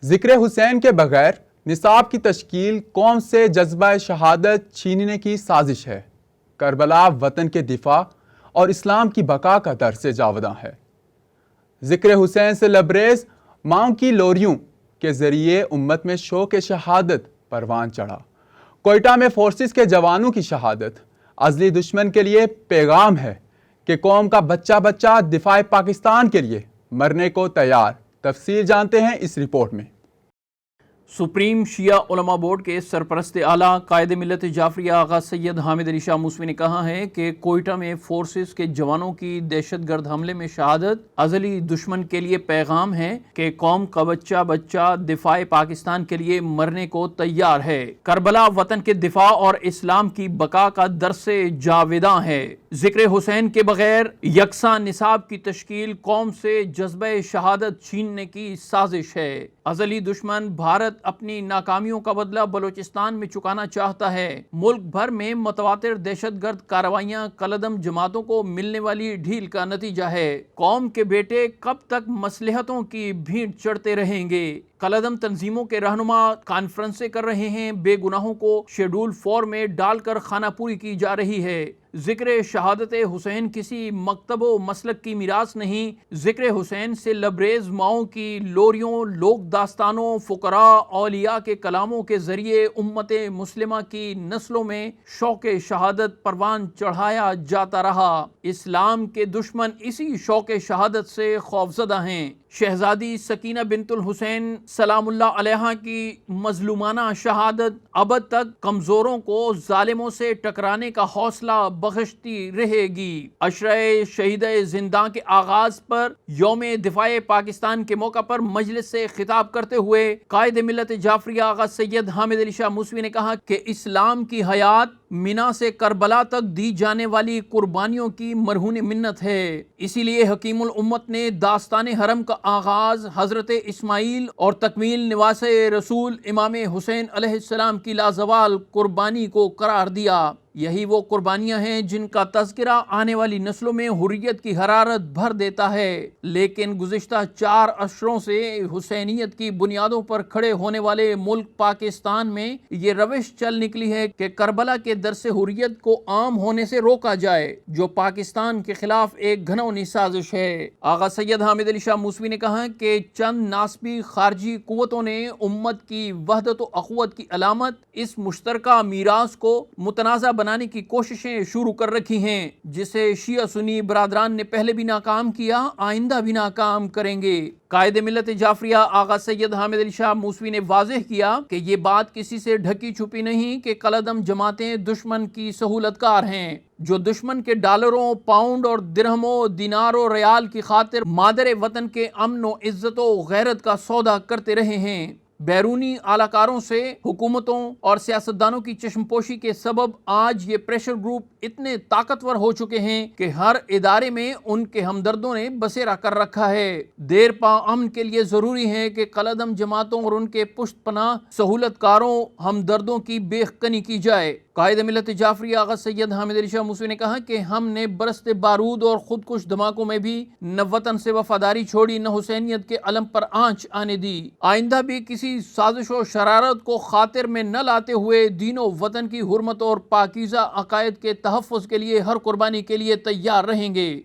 ذکر حسین کے بغیر نصاب کی تشکیل قوم سے جذبہ شہادت چھیننے کی سازش ہے۔ کربلا وطن کے دفاع اور اسلام کی بقا کا درس جاوداں ہے۔ ذکر حسین سے لبریز ماؤں کی لوریوں کے ذریعے امت میں شوق شہادت پروان چڑھا۔ کوئٹہ میں فورسز کے جوانوں کی شہادت ازلی دشمن کے لیے پیغام ہے کہ قوم کا بچہ بچہ دفاع پاکستان کے لیے مرنے کو تیار۔ تفصیل جانتے ہیں اس رپورٹ میں۔ سپریم شیعہ علماء بورڈ کے سرپرست اعلیٰ قائد ملت جعفریہ آغا سید حامد علی شاہ موسوی نے کہا ہے کہ کوئٹہ میں فورسز کے جوانوں کی دہشت گرد حملے میں شہادت ازلی دشمن کے لیے پیغام ہے کہ قوم کا بچہ بچہ دفاع پاکستان کے لیے مرنے کو تیار ہے۔ کربلا وطن کے دفاع اور اسلام کی بقا کا درس جاوداں ہے۔ ذکر حسین کے بغیر یکساں نصاب کی تشکیل قوم سے جذبہ شہادت چھیننے کی سازش ہے۔ ازلی دشمن بھارت اپنی ناکامیوں کا بدلہ بلوچستان میں چکانا چاہتا ہے۔ ملک بھر میں متواتر دہشت گرد کارروائیاں کالعدم جماعتوں کو ملنے والی ڈھیل کا نتیجہ ہے۔ قوم کے بیٹے کب تک مصلحتوں کی بھینٹ چڑھتے رہیں گے؟ کالعدم تنظیموں کے رہنما کانفرنسیں کر رہے ہیں، بے گناہوں کو شیڈول 4 میں ڈال کر خانہ پوری کی جا رہی ہے۔ ذکر شہادت حسین کسی مکتب و مسلک کی میراث نہیں، ذکر حسین سے لبریز ماؤں کی لوریوں، لوک داستانوں، فقراء، اولیاء کے کلاموں کے ذریعے امت مسلمہ کی نسلوں میں شوق شہادت پروان چڑھایا جاتا رہا۔ اسلام کے دشمن اسی شوق شہادت سے خوفزدہ ہیں۔ شہزادی سکینہ بنت الحسین سلام اللہ علیہا کی مظلومانہ شہادت ابد تک کمزوروں کو ظالموں سے ٹکرانے کا حوصلہ بخشتی رہے گی۔ عشرہ شہید زنداں کے آغاز پر یوم دفاع پاکستان کے موقع پر مجلس سے خطاب کرتے ہوئے قائد ملت جعفریہ آغا سید حامد علی شاہ موسوی نے کہا کہ اسلام کی حیات مینا سے کربلا تک دی جانے والی قربانیوں کی مرہون منت ہے۔ اسی لیے حکیم الامت نے داستان حرم کا آغاز حضرت اسماعیل اور تکمیل نواس رسول امام حسین علیہ السلام کی لازوال قربانی کو قرار دیا۔ یہی وہ قربانیاں ہیں جن کا تذکرہ آنے والی نسلوں میں حریت کی حرارت بھر دیتا ہے۔ لیکن گزشتہ 4 عشروں سے حسینیت کی بنیادوں پر کھڑے ہونے والے ملک پاکستان میں یہ روش چل نکلی ہے کہ کربلا کے درس حریت کو عام ہونے سے روکا جائے، جو پاکستان کے خلاف ایک گھنونی سازش ہے۔ آغا سید حامد علی شاہ موسوی نے کہا کہ چند ناسبی خارجی قوتوں نے امت کی وحدت و اخوت کی علامت اس مشترکہ میراث کو متنازع بنانے کی کوششیں شروع کر رکھی ہیں، جسے شیعہ سنی برادران نے پہلے بھی ناکام کیا، آئندہ بھی ناکام کریں گے۔ قائد ملت جعفریہ آغا سید حامد علی شاہ موسوی نے واضح کیا کہ یہ بات کسی سے ڈھکی چھپی نہیں کہ کالعدم جماعتیں دشمن کی سہولت کار ہیں، جو دشمن کے ڈالروں، پاؤنڈ اور درہموں، دینار و ریال کی خاطر مادر وطن کے امن و عزت و غیرت کا سودا کرتے رہے ہیں۔ بیرونی اعلی سے حکومتوں اور سیاستدانوں کی چشم پوشی کے سبب آج یہ پریشر گروپ اتنے طاقتور ہو چکے ہیں کہ ہر ادارے میں ان کے ہمدردوں نے بسیرا کر رکھا ہے۔ دیر پا امن کے لیے ضروری ہے کہ کالعدم جماعتوں اور ان کے پشت پناہ سہولت کاروں ہمدردوں کی بے خکنی کی جائے۔ قائد ملت جعفریہ آغا سید حامد علی شاہ موسوی نے کہا کہ ہم نے برستے بارود اور خودکش دھماکوں میں بھی نہ وطن سے وفاداری چھوڑی، نہ حسینیت کے علم پر آنچ آنے دی۔ آئندہ بھی کسی سازش و شرارت کو خاطر میں نہ لاتے ہوئے دین و وطن کی حرمت اور پاکیزہ عقائد کے تحفظ کے لیے ہر قربانی کے لیے تیار رہیں گے۔